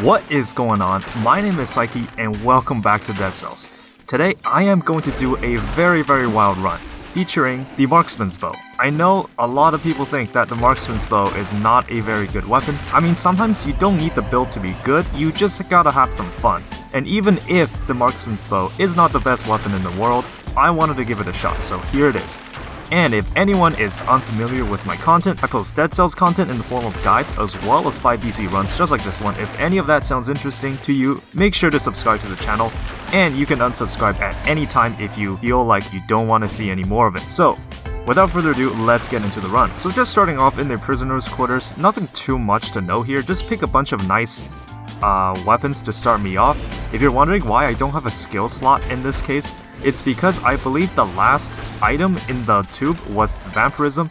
What is going on? My name is Psyche and welcome back to Dead Cells. Today I am going to do a very wild run featuring the Marksman's bow. I know a lot of people think that the Marksman's bow is not a very good weapon. I mean, sometimes you don't need the build to be good, you just gotta have some fun. And even if the Marksman's bow is not the best weapon in the world, I wanted to give it a shot, so here it is. And if anyone is unfamiliar with my content, I post Dead Cells content in the form of guides as well as 5 DC runs just like this one. If any of that sounds interesting to you, make sure to subscribe to the channel, and you can unsubscribe at any time if you feel like you don't want to see any more of it. So, without further ado, let's get into the run. So just starting off in the prisoner's quarters, nothing too much to know here, just pick a bunch of nice weapons to start me off. If you're wondering why I don't have a skill slot in this case, it's because I believe the last item in the tube was vampirism,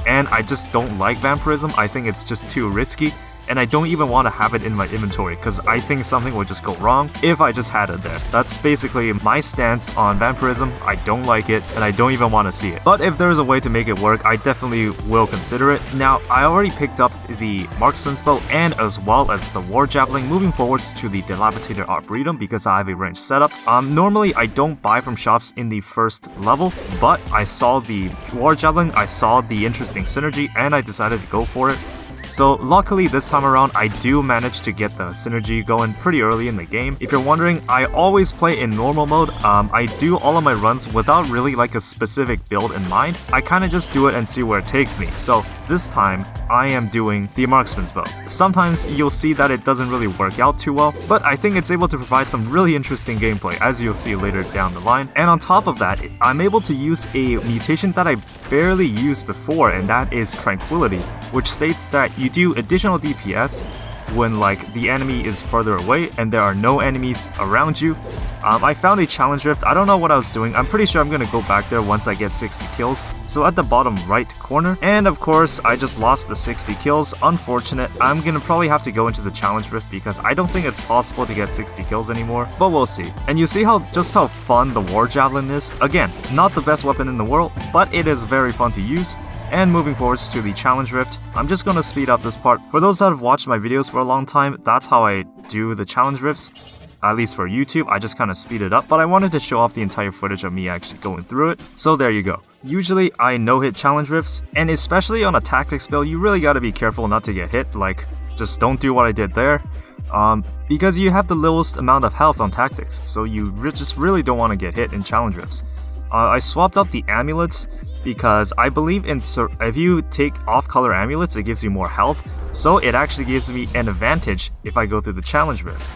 and I just don't like vampirism. I think it's just too risky, and I don't even want to have it in my inventory because I think something would just go wrong if I just had it there. That's basically my stance on vampirism. I don't like it, and I don't even want to see it. But if there's a way to make it work, I definitely will consider it. Now, I already picked up the Marksman's bow and as well as the war javelin, moving forwards to the Dilapidated Arboretum because I have a ranged setup. Normally, I don't buy from shops in the first level, but I saw the war javelin, I saw the interesting synergy, and I decided to go for it. So luckily this time around I do manage to get the synergy going pretty early in the game. If you're wondering, I always play in normal mode. I do all of my runs without really like a specific build in mind. I kind of just do it and see where it takes me. So this time I am doing the Marksman's bow. Sometimes you'll see that it doesn't really work out too well, but I think it's able to provide some really interesting gameplay as you'll see later down the line. And on top of that, I'm able to use a mutation that I barely used before, and that is Tranquility, which states that you do additional DPS when like the enemy is further away and there are no enemies around you. I found a challenge rift. I don't know what I was doing. I'm pretty sure I'm gonna go back there once I get 60 kills. So at the bottom right corner, and of course I just lost the 60 kills. Unfortunate. I'm gonna probably have to go into the challenge rift because I don't think it's possible to get 60 kills anymore, but we'll see. And you see just how fun the war javelin is. Again, not the best weapon in the world, but it is very fun to use. And moving forwards to the challenge rift, I'm just gonna speed up this part. For those that have watched my videos for a long time, that's how I do the challenge rifts. At least for YouTube, I just kind of speed it up, but I wanted to show off the entire footage of me actually going through it. So there you go. Usually I no-hit challenge rifts, and especially on a tactics build, you really gotta be careful not to get hit. Like, just don't do what I did there. Because you have the lowest amount of health on tactics, so you just really don't want to get hit in challenge rifts. I swapped out the amulets because I believe if you take off-color amulets, it gives you more health, so it actually gives me an advantage if I go through the challenge rift.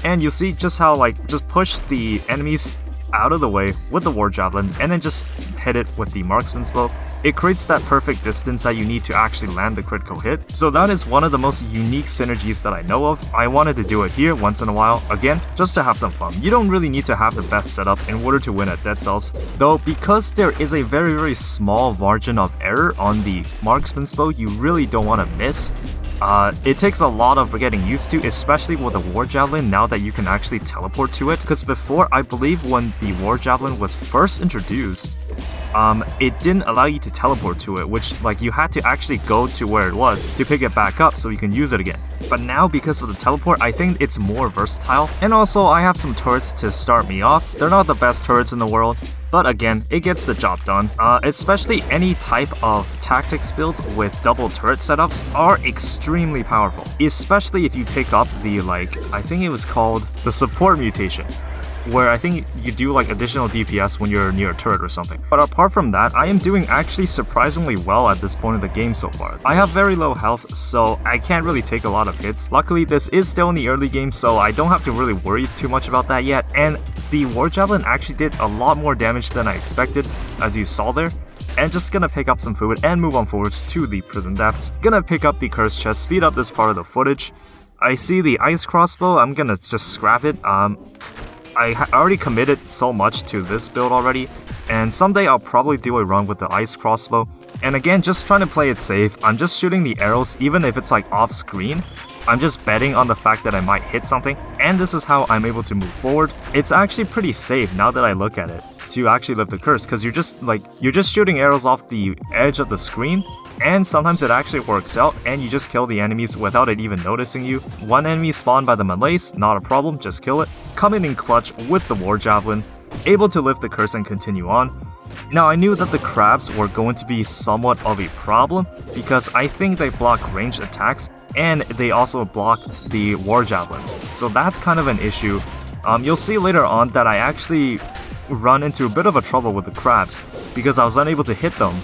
And you'll see just how just push the enemies out of the way with the war javelin and then just hit it with the Marksman's bow. It creates that perfect distance that you need to actually land the critical hit. So that is one of the most unique synergies that I know of. I wanted to do it here once in a while, again, just to have some fun. You don't really need to have the best setup in order to win at Dead Cells, though because there is a very small margin of error on the Marksman's bow, you really don't want to miss. It takes a lot of getting used to, especially with the war javelin now that you can actually teleport to it, because before, I believe when the war javelin was first introduced, it didn't allow you to teleport to it, which you had to actually go to where it was to pick it back up so you can use it again. But now because of the teleport, I think it's more versatile. And also I have some turrets to start me off. They're not the best turrets in the world, but again, it gets the job done. Especially any type of tactics builds with double turret setups are extremely powerful. Especially if you pick up the I think it was called the support mutation, where I think you do additional DPS when you're near a turret or something. But apart from that, I am doing actually surprisingly well at this point of the game so far. I have very low health, so I can't really take a lot of hits. Luckily, this is still in the early game, so I don't have to really worry too much about that yet. And the war javelin actually did a lot more damage than I expected, as you saw there. And just gonna pick up some food and move on forwards to the prison depths. Gonna pick up the cursed chest, speed up this part of the footage. I see the ice crossbow, I'm gonna just scrap it. I already committed so much to this build already, and someday I'll probably do a run with the ice crossbow. And again, just trying to play it safe, I'm just shooting the arrows even if it's like off screen. I'm just betting on the fact that I might hit something, and this is how I'm able to move forward. It's actually pretty safe now that I look at it to actually lift the curse, because you're just shooting arrows off the edge of the screen, and sometimes it actually works out and you just kill the enemies without it even noticing you. One enemy spawned by the melees, not a problem, just kill it. Coming in clutch with the war javelin, able to lift the curse and continue on. Now I knew that the crabs were going to be somewhat of a problem because I think they block ranged attacks and they also block the war javelins. So that's kind of an issue. You'll see later on that I actually run into a bit of a trouble with the crabs because I was unable to hit them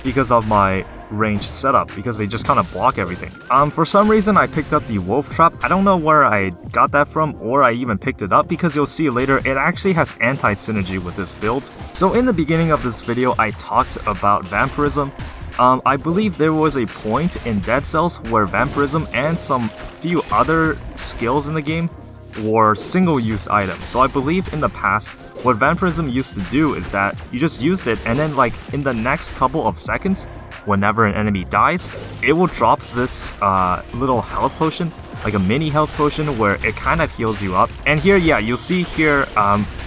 because of my ranged setup, because they just kind of block everything. For some reason I picked up the wolf trap. I don't know where I got that from or I even picked it up, because you'll see later it actually has anti-synergy with this build. So in the beginning of this video I talked about vampirism. I believe there was a point in Dead Cells where vampirism and some few other skills in the game were single-use items. So I believe in the past what vampirism used to do is that you just used it, and then like in the next couple of seconds, whenever an enemy dies, it will drop this little health potion, like a mini health potion where it kind of heals you up. And here, yeah, you'll see here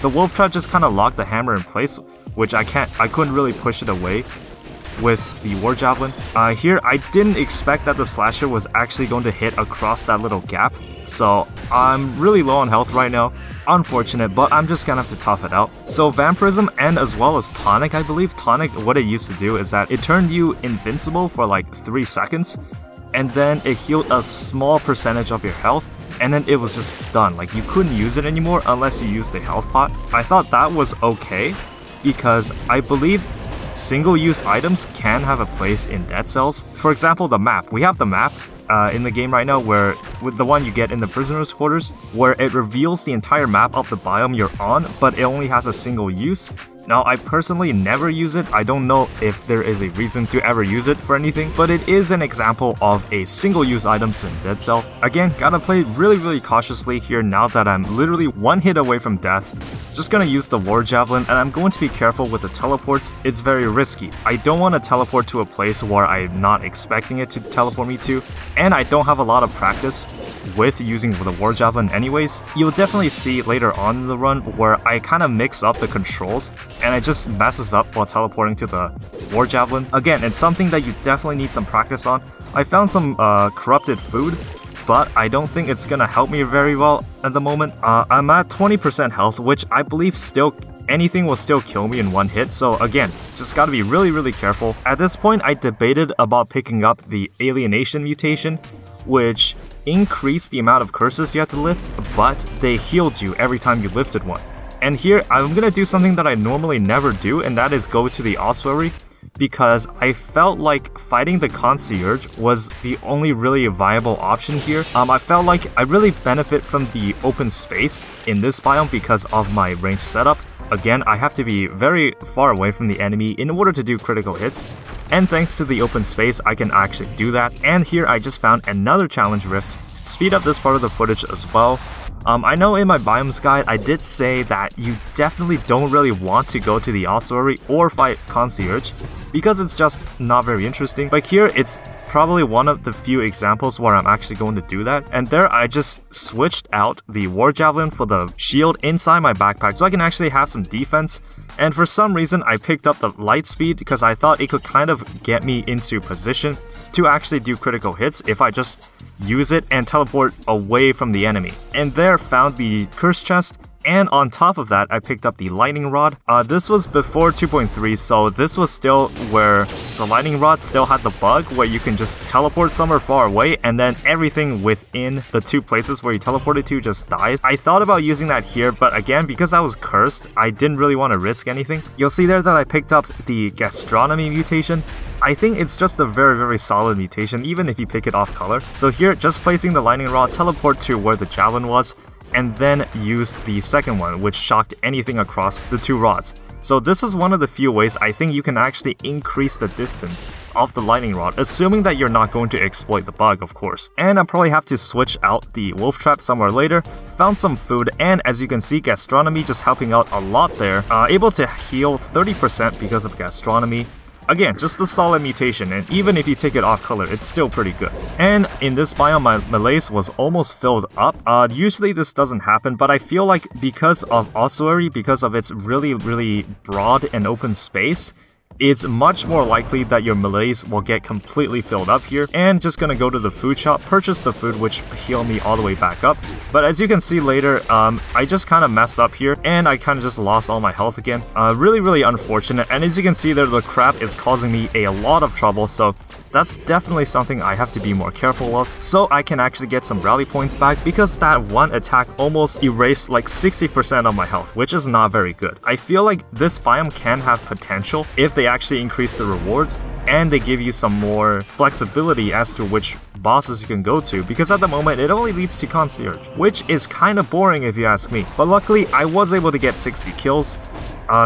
the wolf trap just kind of locked the hammer in place, which I couldn't really push it away with the war javelin. Here I didn't expect that the slasher was actually going to hit across that little gap, so I'm really low on health right now. Unfortunate, but I'm just gonna have to tough it out. So vampirism and as well as tonic, I believe tonic, what it used to do is that it turned you invincible for like 3 seconds, and then it healed a small percentage of your health, and then it was just done. Like you couldn't use it anymore unless you used the health pot. I thought that was okay because I believe single-use items can have a place in Dead Cells. For example, the map. We have the map in the game right now, where with the one you get in the prisoner's quarters, where it reveals the entire map of the biome you're on, but it only has a single use. Now, I personally never use it. I don't know if there is a reason to ever use it for anything, but it is an example of a single-use items in Dead Cells. Again, gotta play really cautiously here now that I'm literally 1 hit away from death. Just gonna use the war javelin, and I'm going to be careful with the teleports. It's very risky. I don't want to teleport to a place where I'm not expecting it to teleport me to, and I don't have a lot of practice with using the war javelin anyways. You'll definitely see later on in the run where I kind of mix up the controls and it just messes up while teleporting to the war javelin. Again, it's something that you definitely need some practice on. I found some corrupted food, but I don't think it's gonna help me very well at the moment. I'm at 20% health, which I believe anything will still kill me in 1 hit, so again, just gotta be really careful. At this point, I debated about picking up the alienation mutation, which increased the amount of curses you have to lift, but they healed you every time you lifted one. And here, I'm gonna do something that I normally never do, and that is go to the Ossuary, because I felt like fighting the concierge was the only really viable option here. I felt like I really benefit from the open space in this biome because of my range setup. Again, I have to be very far away from the enemy in order to do critical hits, and thanks to the open space, I can actually do that. And here I just found another challenge rift. Speed up this part of the footage as well. I know in my biomes guide, I did say that you definitely don't really want to go to the Ossuary or fight concierge because it's just not very interesting. But here, it's probably one of the few examples where I'm actually going to do that. And there, I just switched out the war javelin for the shield inside my backpack so I can actually have some defense. And for some reason, I picked up the light speed because I thought it could kind of get me into position to actually do critical hits if I just use it and teleport away from the enemy. And there, found the curse chest, and on top of that, I picked up the lightning rod. This was before 2.3, so this was still where the lightning rod still had the bug where you can just teleport somewhere far away and then everything within the 2 places where you teleported to just dies. I thought about using that here, but again, because I was cursed, I didn't really want to risk anything. You'll see there that I picked up the gastronomy mutation. I think it's just a very solid mutation, even if you pick it off color. So here, just placing the lightning rod, teleport to where the javelin was, and then use the second one, which shocked anything across the 2 rods. So this is one of the few ways I think you can actually increase the distance of the lightning rod, assuming that you're not going to exploit the bug, of course. And I'll probably have to switch out the wolf trap somewhere later. Found some food, and as you can see, gastronomy just helping out a lot there. Able to heal 30% because of gastronomy. again, just a solid mutation, and even if you take it off color, it's still pretty good. And in this biome, my malaise was almost filled up. Usually this doesn't happen, but I feel like because of Ossuary, because of its really broad and open space, it's much more likely that your malaise will get completely filled up here. And just gonna go to the food shop, purchase the food, which heal me all the way back up. But as you can see later, I just kind of messed up here, and I kind of just lost all my health again. Really unfortunate. And as you can see there, the crab is causing me a lot of trouble, so that's definitely something I have to be more careful of, so I can actually get some rally points back, because that one attack almost erased like 60% of my health, which is not very good. I feel like this biome can have potential if they actually increase the rewards, and they give you some more flexibility as to which bosses you can go to, because at the moment it only leads to concierge, which is kind of boring if you ask me. But luckily I was able to get 60 kills.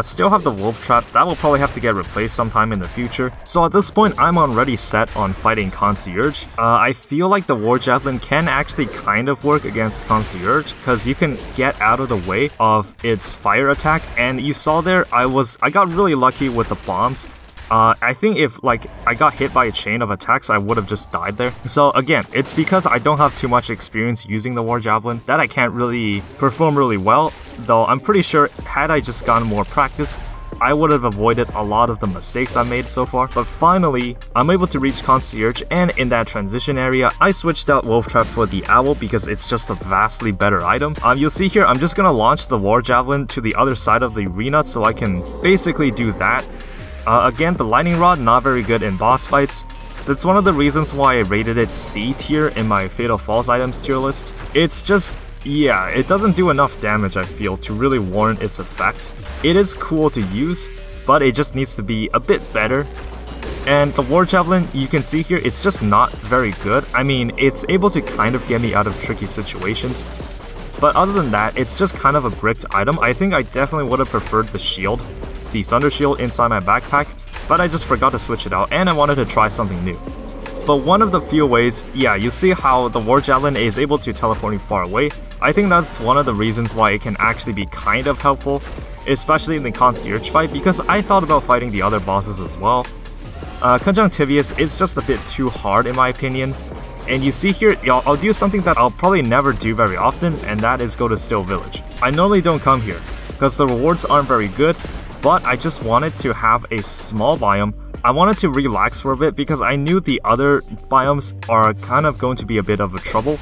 Still have the wolf trap, that will probably have to get replaced sometime in the future. So at this point, I'm already set on fighting concierge. I feel like the war javelin can actually kind of work against concierge, because you can get out of the way of its fire attack. And you saw there, I got really lucky with the bombs. I think if I got hit by a chain of attacks, I would have just died there. So again, it's because I don't have too much experience using the war javelin that I can't really perform really well, though I'm pretty sure had I just gotten more practice, I would have avoided a lot of the mistakes I made so far. But finally, I'm able to reach concierge, and in that transition area, I switched out wolf trap for the owl because it's just a vastly better item. You'll see here, I'm just gonna launch the war javelin to the other side of the arena so I can basically do that. Again, the lightning rod, not very good in boss fights. That's one of the reasons why I rated it C tier in my Fatal Falls items tier list. It's just, yeah, it doesn't do enough damage, I feel, to really warrant its effect. It is cool to use, but it just needs to be a bit better. And the war javelin, you can see here, it's just not very good. I mean, it's able to kind of get me out of tricky situations, but other than that, it's just kind of a bricked item. I think I definitely would have preferred the shield, the thunder shield inside my backpack, but I just forgot to switch it out, and I wanted to try something new. But one of the few ways, yeah, you see how the war javelin is able to teleport me far away. I think that's one of the reasons why it can actually be kind of helpful, especially in the concierge fight, because I thought about fighting the other bosses as well. Conjunctivius is just a bit too hard in my opinion. And you see here, I'll do something that I'll probably never do very often, and that is go to Stilt Village. I normally don't come here, because the rewards aren't very good, but I just wanted to have a small biome. I wanted to relax for a bit because I knew the other biomes are kind of going to be a bit of a trouble.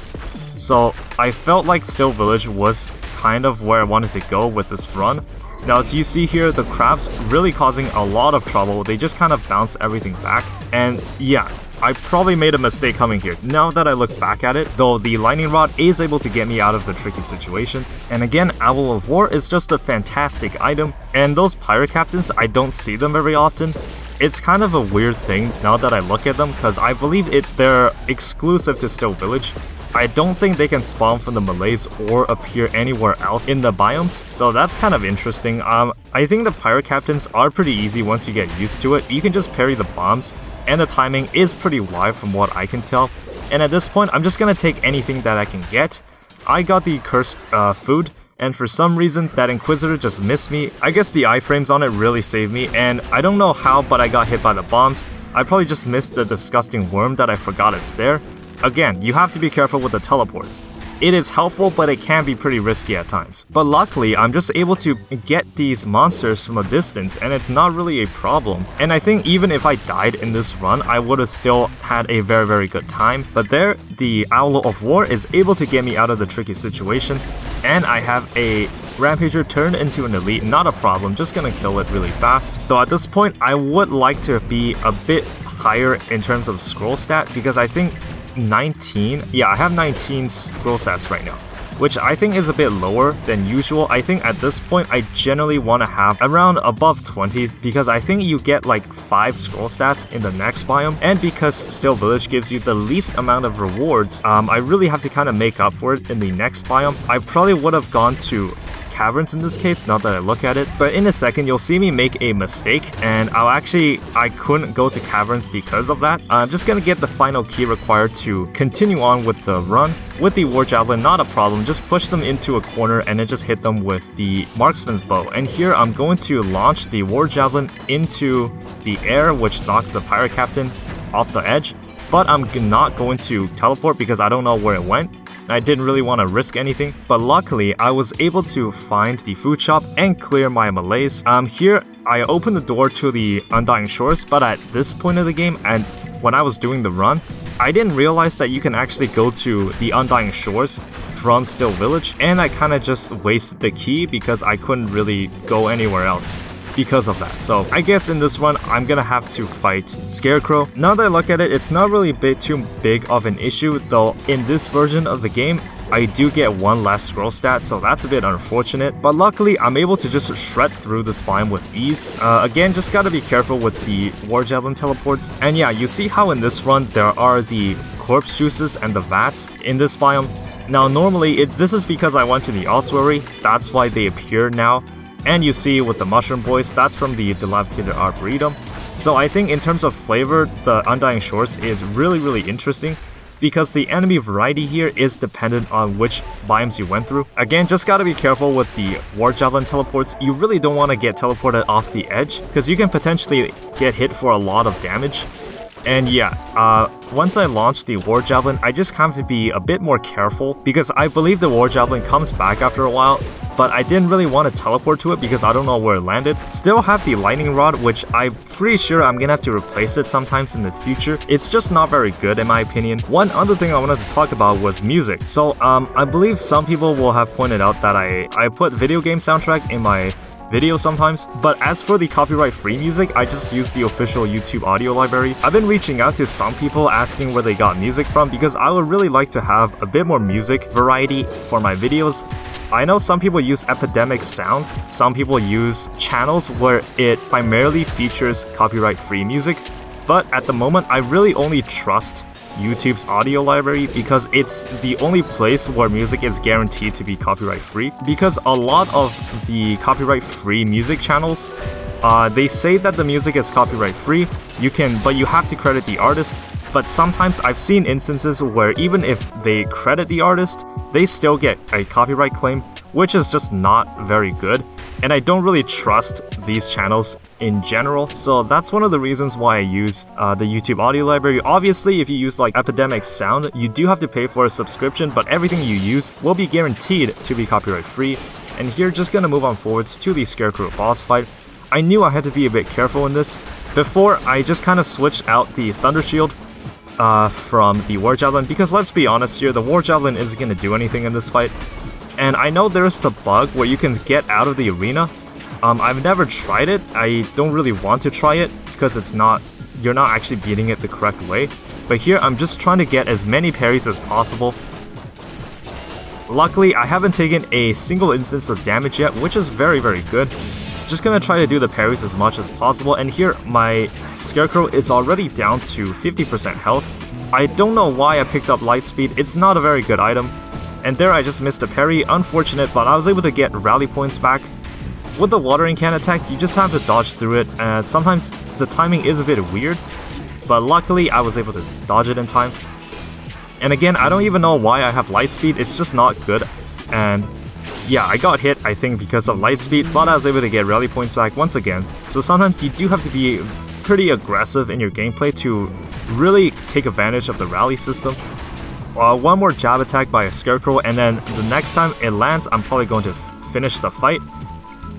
So I felt like Stilt Village was kind of where I wanted to go with this run. Now as you see here, the crabs really causing a lot of trouble. They just kind of bounce everything back. And yeah, I probably made a mistake coming here. Now that I look back at it, though, the lightning rod is able to get me out of the tricky situation. And again, Owl of War is just a fantastic item. And those pirate captains, I don't see them very often. It's kind of a weird thing now that I look at them, because I believe they're exclusive to Stilt Village. I don't think they can spawn from the malaise or appear anywhere else in the biomes, so that's kind of interesting. I think the pirate captains are pretty easy once you get used to it. You can just parry the bombs, and the timing is pretty wide from what I can tell. And at this point, I'm just gonna take anything that I can get. I got the cursed food, and for some reason, that Inquisitor just missed me. I guess the iframes on it really saved me, and I don't know how, but I got hit by the bombs. I probably just missed the disgusting worm that I forgot it's there. Again, you have to be careful with the teleports. It is helpful, but it can be pretty risky at times. But luckily, I'm just able to get these monsters from a distance, and it's not really a problem. And I think even if I died in this run, I would have still had a very, very good time. But there, the Owl of War is able to get me out of the tricky situation, and I have a Rampager turned into an elite, not a problem, just gonna kill it really fast. Though at this point, I would like to be a bit higher in terms of scroll stat, because I think 19, yeah, I have 19 scroll stats right now, which I think is a bit lower than usual. I think at this point I generally want to have around above 20s, because I think you get like 5 scroll stats in the next biome, and because Stilt Village gives you the least amount of rewards, I really have to kind of make up for it in the next biome. I probably would have gone to caverns in this case, now that I look at it. But in a second, you'll see me make a mistake, and I couldn't go to caverns because of that. I'm just gonna get the final key required to continue on with the run. With the War Javelin, not a problem, just push them into a corner and then just hit them with the Marksman's bow. And here I'm going to launch the War Javelin into the air, which knocked the pirate captain off the edge. But I'm not going to teleport because I don't know where it went. I didn't really want to risk anything, but luckily I was able to find the food shop and clear my malaise. Here I opened the door to the Undying Shores, but at this point of the game and when I was doing the run, I didn't realize that you can actually go to the Undying Shores from Stilt Village, and I kind of just wasted the key because I couldn't really go anywhere else because of that. So I guess in this one, I'm gonna have to fight Scarecrow. Now that I look at it, it's not really too big of an issue, though in this version of the game, I do get one less scroll stat, so that's a bit unfortunate. But luckily, I'm able to just shred through the spine with ease. Again, just gotta be careful with the War Javelin teleports. And yeah, you see how in this run, there are the corpse juices and the vats in this biome. Now normally, this is because I went to the Ossuary, that's why they appear now. And you see with the Mushroom Boys, that's from the Dilapidated Arboretum. So I think in terms of flavor, the Undying Shores is really interesting because the enemy variety here is dependent on which biomes you went through. Again, just gotta be careful with the War Javelin teleports. You really don't want to get teleported off the edge because you can potentially get hit for a lot of damage. And yeah, once I launch the War Javelin, I just have to be a bit more careful because I believe the War Javelin comes back after a while, but I didn't really want to teleport to it because I don't know where it landed. Still have the Lightning Rod, which I'm pretty sure I'm gonna have to replace it sometimes in the future. It's just not very good in my opinion. One other thing I wanted to talk about was music. So I believe some people will have pointed out that I put video game soundtrack in my video sometimes, but as for the copyright-free music, I just use the official YouTube audio library. I've been reaching out to some people asking where they got music from because I would really like to have a bit more music variety for my videos. I know some people use Epidemic Sound, some people use channels where it primarily features copyright-free music, but at the moment I really only trust YouTube's audio library because it's the only place where music is guaranteed to be copyright free. Because a lot of the copyright free music channels, they say that the music is copyright free, but you have to credit the artist. But sometimes I've seen instances where even if they credit the artist, they still get a copyright claim, which is just not very good. And I don't really trust these channels in general, so that's one of the reasons why I use the YouTube audio library. Obviously, if you use like Epidemic Sound, you do have to pay for a subscription, but everything you use will be guaranteed to be copyright free. And here, just gonna move on forwards to the Scarecrow boss fight. I knew I had to be a bit careful in this. Before, I just kind of switched out the Thunder Shield from the War Javelin, because let's be honest here, the War Javelin isn't gonna do anything in this fight. And I know there's the bug where you can get out of the arena. I've never tried it. I don't really want to try it because you're not actually beating it the correct way. But here I'm just trying to get as many parries as possible. Luckily, I haven't taken a single instance of damage yet, which is very good. Just gonna try to do the parries as much as possible. And here my Scarecrow is already down to 50% health. I don't know why I picked up Lightspeed. It's not a very good item. And there I just missed a parry, unfortunate, but I was able to get rally points back. With the watering can attack, you just have to dodge through it, and sometimes the timing is a bit weird, but luckily I was able to dodge it in time. And again, I don't even know why I have Lightspeed, it's just not good. And yeah, I got hit, I think, because of Lightspeed, but I was able to get rally points back once again. So sometimes you do have to be pretty aggressive in your gameplay to really take advantage of the rally system. One more jab attack by a Scarecrow, and then the next time it lands, I'm probably going to finish the fight.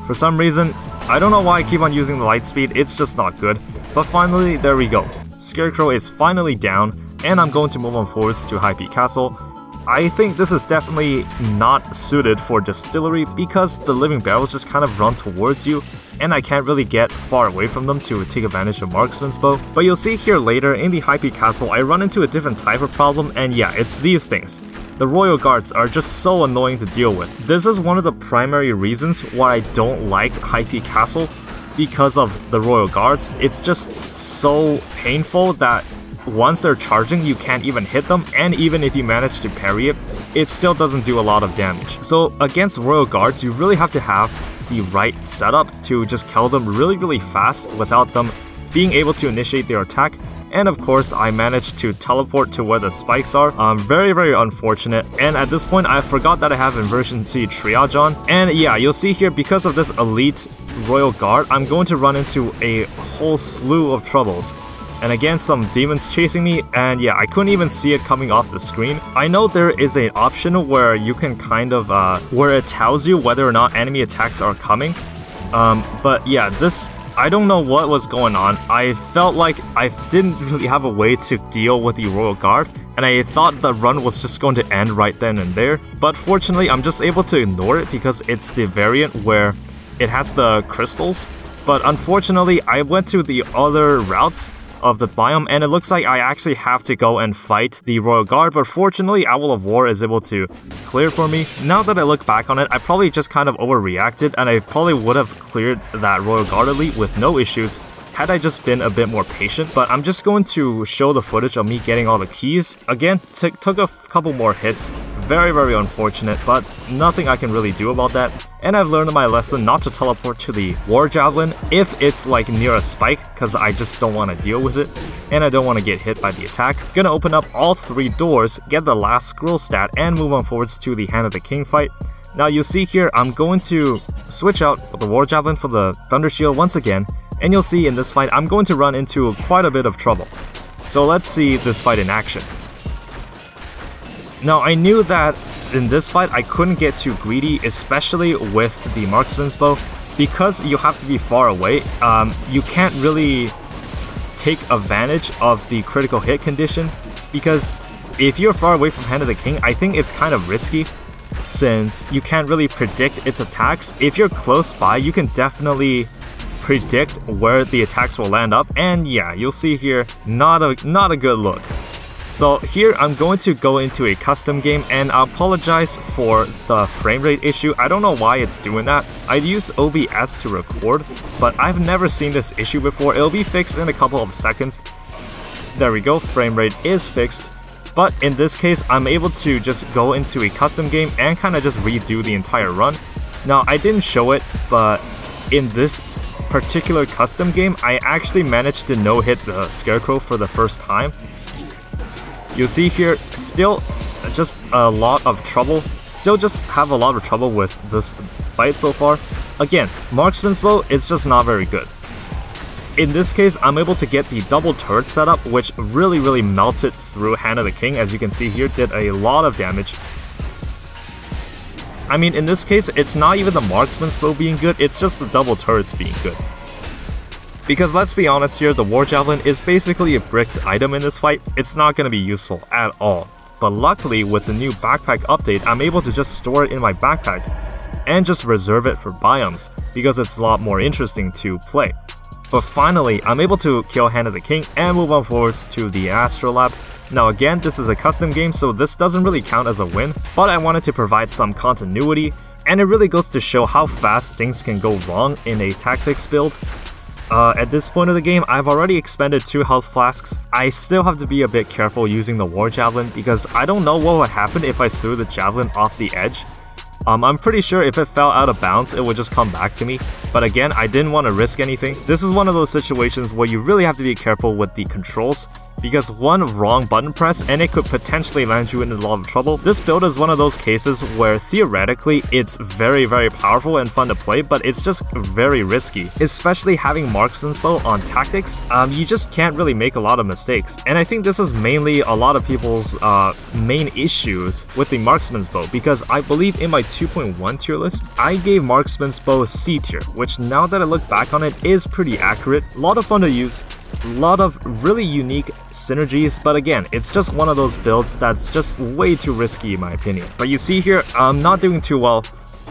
For some reason, I don't know why I keep on using the Lightspeed, it's just not good. But finally, there we go. Scarecrow is finally down, and I'm going to move on forwards to High Peak Castle. I think this is definitely not suited for Distillery because the living barrels just kind of run towards you, and I can't really get far away from them to take advantage of Marksman's bow. But you'll see here later in the High Peak Castle, I run into a different type of problem, and yeah, it's these things. The Royal Guards are just so annoying to deal with. This is one of the primary reasons why I don't like High Peak Castle, because of the Royal Guards. It's just so painful that once they're charging, you can't even hit them, and even if you manage to parry it, it still doesn't do a lot of damage. So against Royal Guards, you really have to have the right setup to just kill them really fast without them being able to initiate their attack. And of course, I managed to teleport to where the spikes are. Very unfortunate. And at this point, I forgot that I have Inversion C Triage on. And yeah, you'll see here, because of this elite Royal Guard, I'm going to run into a whole slew of troubles. And again, some demons chasing me, and yeah, I couldn't even see it coming off the screen. I know there is an option where you can kind of, where it tells you whether or not enemy attacks are coming. But yeah, I don't know what was going on. I felt like I didn't really have a way to deal with the Royal Guard, and I thought the run was just going to end right then and there. But fortunately, I'm just able to ignore it because it's the variant where it has the crystals. But unfortunately, I went to the other routes of the biome, and it looks like I actually have to go and fight the Royal Guard, but fortunately Owl of War is able to clear for me. Now that I look back on it, I probably just kind of overreacted, and I probably would have cleared that Royal Guard elite with no issues had I just been a bit more patient. But I'm just going to show the footage of me getting all the keys. Again, took a couple more hits. Very unfortunate, but nothing I can really do about that. And I've learned my lesson not to teleport to the War Javelin if it's like near a spike, because I just don't want to deal with it, and I don't want to get hit by the attack. Gonna open up all 3 doors, get the last scroll stat, and move on forwards to the Hand of the King fight. Now you'll see here, I'm going to switch out the War Javelin for the Thunder Shield once again, and you'll see in this fight I'm going to run into quite a bit of trouble. So let's see this fight in action. Now, I knew that in this fight I couldn't get too greedy, especially with the Marksman's bow, because you have to be far away. You can't really take advantage of the critical hit condition, because if you're far away from Hand of the King, I think it's kind of risky, since you can't really predict its attacks. If you're close by, you can definitely predict where the attacks will land up, and yeah, you'll see here, not a good look. So here I'm going to go into a custom game, and I apologize for the frame rate issue. I don't know why it's doing that. I use OBS to record, but I've never seen this issue before. It'll be fixed in a couple of seconds. There we go, frame rate is fixed. But in this case, I'm able to just go into a custom game and kind of just redo the entire run. Now, I didn't show it, but in this particular custom game, I actually managed to no-hit the Scarecrow for the first time. You'll see here, still just a lot of trouble. Still just have a lot of trouble with this fight so far. Again, Marksman's bow is just not very good. In this case, I'm able to get the double turret setup, which really melted through Hand of the King. As you can see here, did a lot of damage. I mean, in this case, it's not even the Marksman's bow being good, it's just the double turrets being good. Because let's be honest here, the War Javelin is basically a bricked item in this fight. It's not going to be useful at all. But luckily, with the new backpack update, I'm able to just store it in my backpack and just reserve it for biomes, because it's a lot more interesting to play. But finally, I'm able to kill Hand of the King and move on forwards to the Astrolab. Now again, this is a custom game, so this doesn't really count as a win, but I wanted to provide some continuity, and it really goes to show how fast things can go wrong in a tactics build. At this point of the game, I've already expended 2 health flasks. I still have to be a bit careful using the War Javelin, because I don't know what would happen if I threw the Javelin off the edge. I'm pretty sure if it fell out of bounds, it would just come back to me. But again, I didn't want to risk anything. This is one of those situations where you really have to be careful with the controls, because one wrong button press and it could potentially land you in a lot of trouble. This build is one of those cases where theoretically it's very powerful and fun to play, but it's just very risky. Especially having Marksman's bow on tactics, you just can't really make a lot of mistakes. And I think this is mainly a lot of people's main issues with the Marksman's bow, because I believe in my 2.1 tier list, I gave Marksman's bow C tier, which now that I look back on it is pretty accurate. A lot of fun to use. A lot of really unique synergies, but again, it's just one of those builds that's just way too risky in my opinion. But you see here, I'm not doing too well.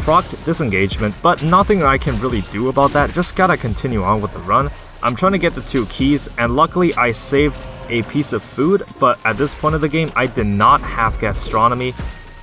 Procced disengagement, but nothing I can really do about that, just gotta continue on with the run. I'm trying to get the 2 keys, and luckily I saved a piece of food, but at this point of the game, I did not have gastronomy,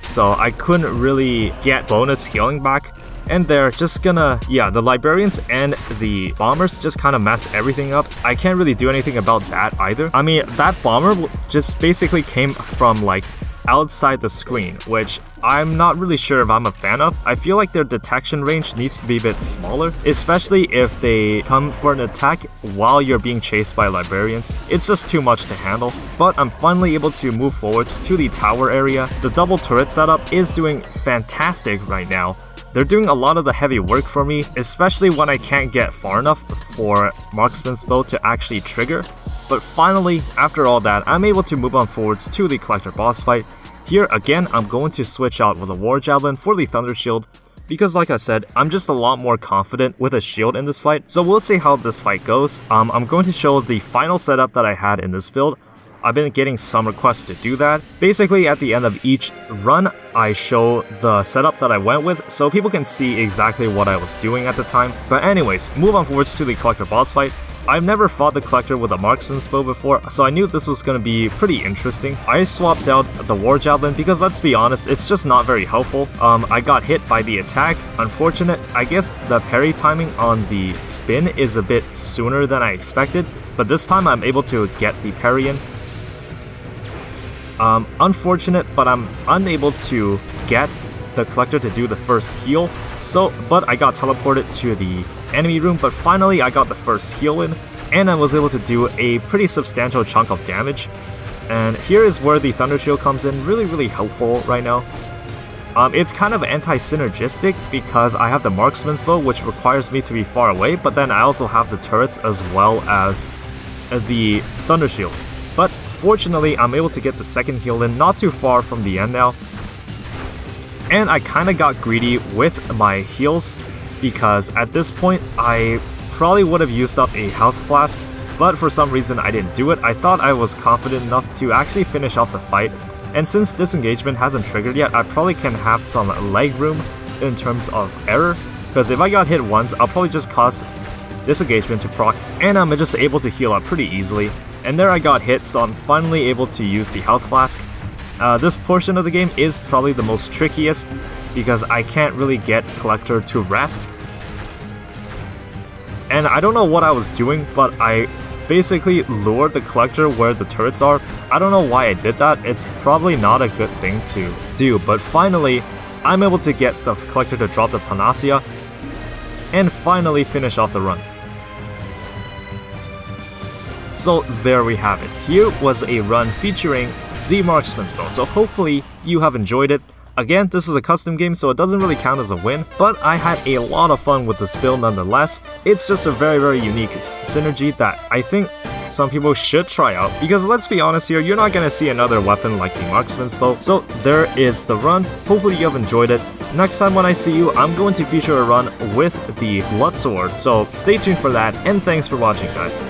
so I couldn't really get bonus healing back. And they're just gonna, yeah, the librarians and the bombers just kind of mess everything up. I can't really do anything about that either. I mean, that bomber just basically came from like outside the screen, which I'm not really sure if I'm a fan of. I feel like their detection range needs to be a bit smaller, especially if they come for an attack while you're being chased by a librarian. It's just too much to handle, but I'm finally able to move forwards to the tower area. The double turret setup is doing fantastic right now. They're doing a lot of the heavy work for me, especially when I can't get far enough for Marksman's bow to actually trigger. But finally, after all that, I'm able to move on forwards to the Collector boss fight. Here again, I'm going to switch out with a War Javelin for the Thunder Shield, because like I said, I'm just a lot more confident with a shield in this fight. So we'll see how this fight goes. I'm going to show the final setup that I had in this build. I've been getting some requests to do that. Basically, at the end of each run, I show the setup that I went with, so people can see exactly what I was doing at the time. But anyways, move on forwards to the Collector boss fight. I've never fought the Collector with a Marksman's bow before, so I knew this was going to be pretty interesting. I swapped out the War Javelin because, let's be honest, it's just not very helpful. I got hit by the attack. Unfortunate. I guess the parry timing on the spin is a bit sooner than I expected, but this time I'm able to get the parry in. Unfortunate, but I'm unable to get the Collector to do the first heal, but I got teleported to the enemy room. But finally I got the first heal in, and I was able to do a pretty substantial chunk of damage. And here is where the Thunder Shield comes in, really helpful right now. It's kind of anti-synergistic because I have the Marksman's bow, which requires me to be far away, but then I also have the turrets as well as the Thunder Shield. But fortunately, I'm able to get the second heal in, not too far from the end now. And I kind of got greedy with my heals, because at this point, I probably would have used up a health flask, but for some reason I didn't do it. I thought I was confident enough to actually finish off the fight, and since disengagement hasn't triggered yet, I probably can have some leg room in terms of error, because if I got hit once, I'll probably just cause disengagement to proc, and I'm just able to heal up pretty easily. And there I got hit, so I'm finally able to use the health flask. This portion of the game is probably the most trickiest, because I can't really get Collector to rest. And I don't know what I was doing, but I basically lured the Collector where the turrets are. I don't know why I did that. It's probably not a good thing to do, but finally I'm able to get the Collector to drop the Panacea and finally finish off the run. So there we have it. Here was a run featuring the Marksman's bow. So hopefully you have enjoyed it. Again, this is a custom game, so it doesn't really count as a win, but I had a lot of fun with this build nonetheless. It's just a very unique synergy that I think some people should try out, because let's be honest here, you're not gonna see another weapon like the Marksman's bow. So there is the run. Hopefully you have enjoyed it. Next time when I see you, I'm going to feature a run with the Blood Sword, so stay tuned for that, and thanks for watching, guys.